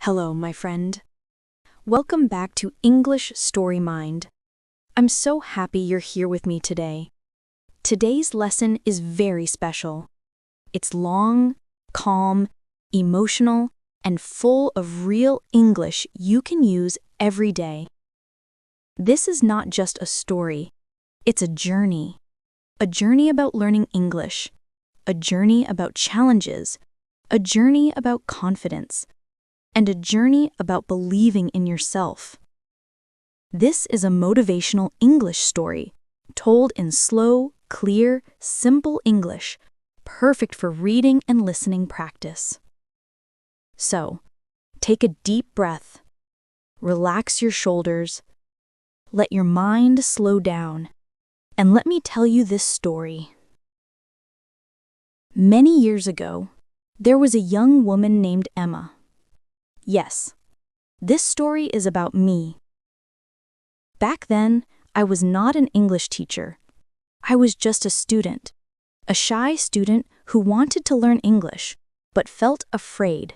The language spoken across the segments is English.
Hello, my friend. Welcome back to English Story Mind. I'm so happy you're here with me today. Today's lesson is very special. It's long, calm, emotional, and full of real English you can use every day. This is not just a story, it's a journey. A journey about learning English, a journey about challenges, a journey about confidence, and a journey about believing in yourself. This is a motivational English story, told in slow, clear, simple English, perfect for reading and listening practice. So, take a deep breath, relax your shoulders, let your mind slow down, and let me tell you this story. Many years ago, there was a young woman named Emma. Yes, this story is about me. Back then, I was not an English teacher. I was just a student, a shy student who wanted to learn English, but felt afraid.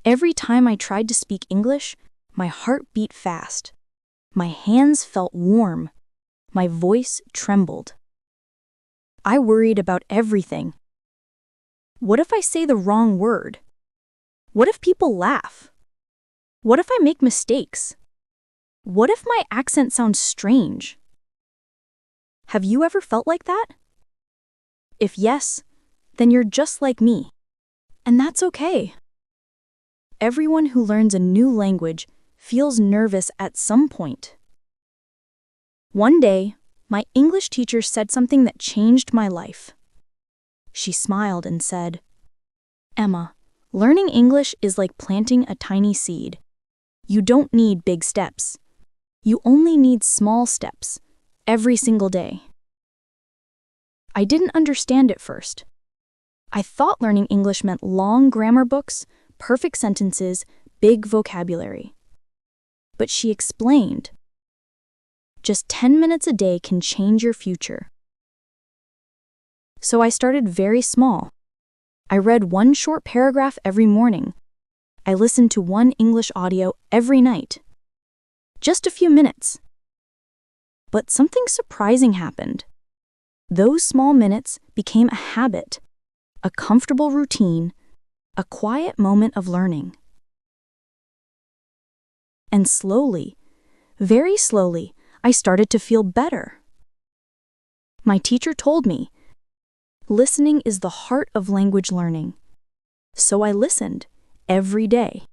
Every time I tried to speak English, my heart beat fast. My hands felt warm. My voice trembled. I worried about everything. What if I say the wrong word? What if people laugh? What if I make mistakes? What if my accent sounds strange? Have you ever felt like that? If yes, then you're just like me. And that's okay. Everyone who learns a new language feels nervous at some point. One day, my English teacher said something that changed my life. She smiled and said, "Emma, learning English is like planting a tiny seed. You don't need big steps. You only need small steps, every single day." I didn't understand at first. I thought learning English meant long grammar books, perfect sentences, big vocabulary. But she explained, just 10 minutes a day can change your future. So I started very small. I read one short paragraph every morning. I listened to one English audio every night. Just a few minutes. But something surprising happened. Those small minutes became a habit, a comfortable routine, a quiet moment of learning. And slowly, very slowly, I started to feel better. My teacher told me, listening is the heart of language learning. So I listened every day.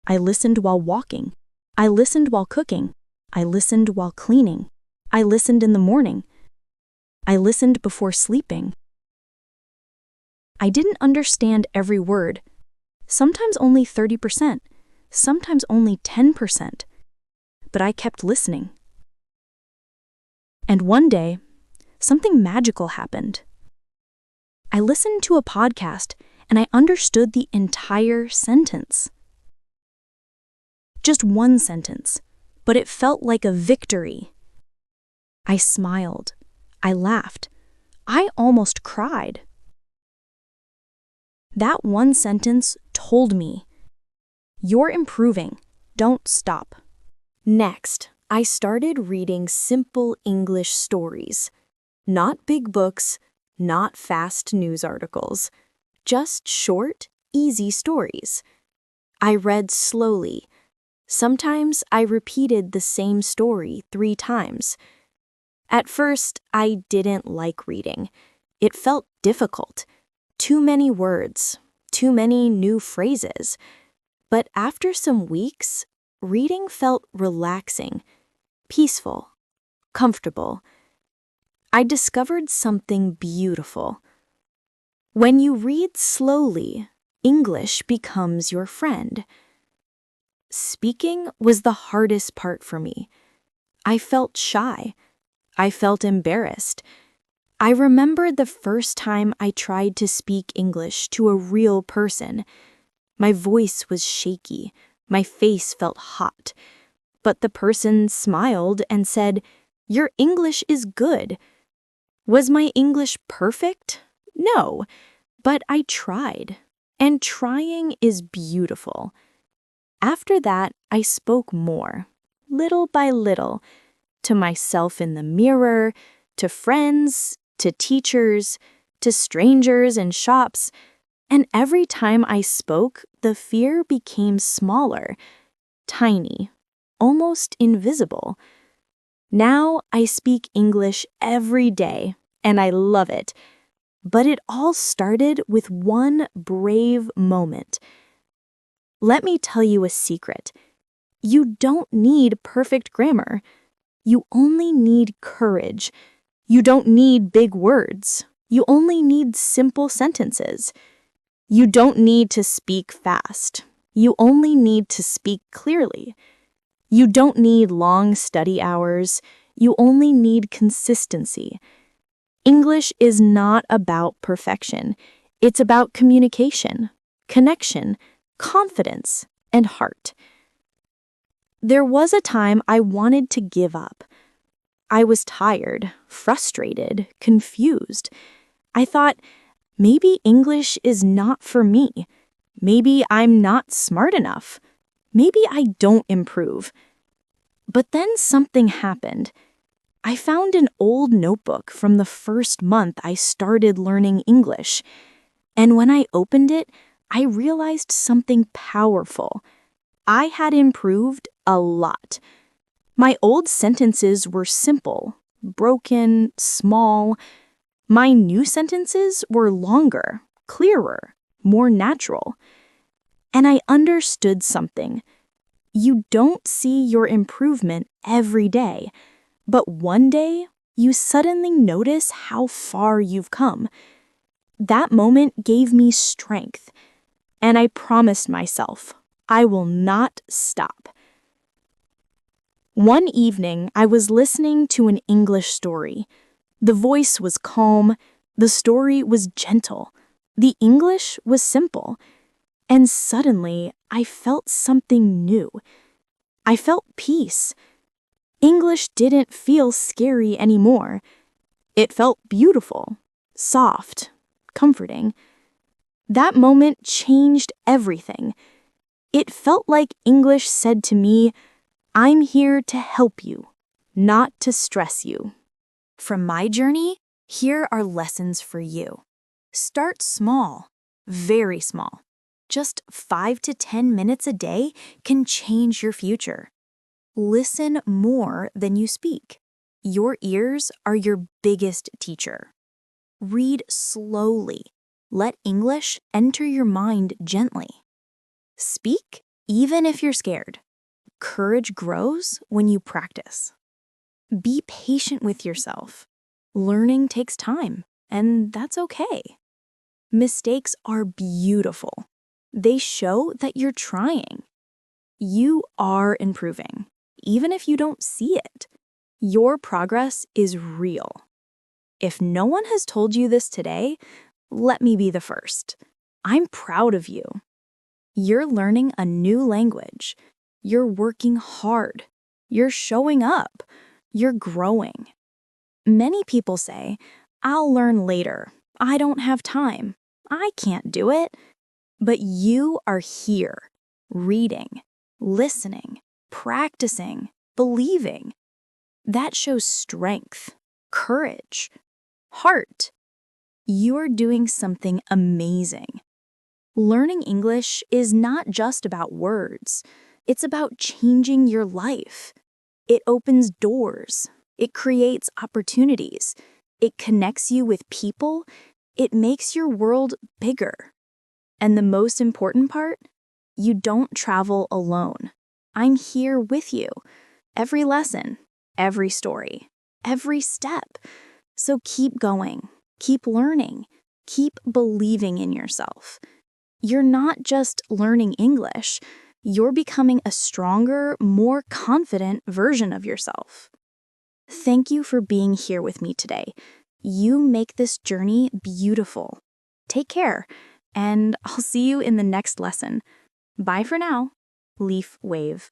I listened while walking. I listened while cooking. I listened while cleaning. I listened in the morning. I listened before sleeping. I didn't understand every word, sometimes only 30%, sometimes only 10%, but I kept listening. And one day, something magical happened. I listened to a podcast and I understood the entire sentence. Just one sentence, but it felt like a victory. I smiled. I laughed. I almost cried. That one sentence told me, "You're improving. Don't stop." Next, I started reading simple English stories. Not big books, not fast news articles. Just short, easy stories. I read slowly. Sometimes I repeated the same story 3 times. At first, I didn't like reading. It felt difficult. Too many words, too many new phrases. But after some weeks, reading felt relaxing, peaceful, comfortable. I discovered something beautiful. When you read slowly, English becomes your friend. Speaking was the hardest part for me. I felt shy. I felt embarrassed. I remember the first time I tried to speak English to a real person. My voice was shaky. My face felt hot. But the person smiled and said, "Your English is good." Was my English perfect? No, but I tried, And trying is beautiful. After that, I spoke more, little by little, to myself in the mirror, to friends, to teachers, to strangers in shops. And every time I spoke, the fear became smaller, tiny, almost invisible. Now I speak English every day, and I love it. But it all started with one brave moment. Let me tell you a secret. You don't need perfect grammar. You only need courage. You don't need big words. You only need simple sentences. You don't need to speak fast. You only need to speak clearly. You don't need long study hours. You only need consistency. English is not about perfection. It's about communication, connection, confidence, and heart. There was a time I wanted to give up. I was tired, frustrated, confused. I thought, maybe English is not for me. Maybe I'm not smart enough. Maybe I don't improve. But then something happened. I found an old notebook from the first month I started learning English. And when I opened it, I realized something powerful. I had improved a lot. My old sentences were simple, broken, small. My new sentences were longer, clearer, more natural. And I understood something. You don't see your improvement every day, but one day you suddenly notice how far you've come. That moment gave me strength, and I promised myself, I will not stop. One evening, I was listening to an English story. The voice was calm, the story was gentle, the English was simple, and suddenly I felt something new. I felt peace. English didn't feel scary anymore. It felt beautiful, soft, comforting. That moment changed everything. It felt like English said to me, I'm here to help you, not to stress you. From my journey, here are lessons for you. Start small, very small. Just 5 to 10 minutes a day can change your future. Listen more than you speak. Your ears are your biggest teacher. Read slowly. Let English enter your mind gently. Speak even if you're scared. Courage grows when you practice. Be patient with yourself. Learning takes time, and that's okay. Mistakes are beautiful. They show that you're trying. You are improving, even if you don't see it. Your progress is real. If no one has told you this today, let me be the first. I'm proud of you. You're learning a new language. You're working hard. You're showing up. You're growing. Many people say, I'll learn later. I don't have time. I can't do it. But you are here, reading, listening, practicing, believing. That shows strength, courage, heart. You're doing something amazing. Learning English is not just about words. It's about changing your life. It opens doors. It creates opportunities. It connects you with people. It makes your world bigger. And the most important part, you don't travel alone. I'm here with you. Every lesson, every story, every step. So keep going, keep learning, keep believing in yourself. You're not just learning English, you're becoming a stronger, more confident version of yourself. Thank you for being here with me today. You make this journey beautiful. Take care, and I'll see you in the next lesson. Bye for now. Leaf Wave.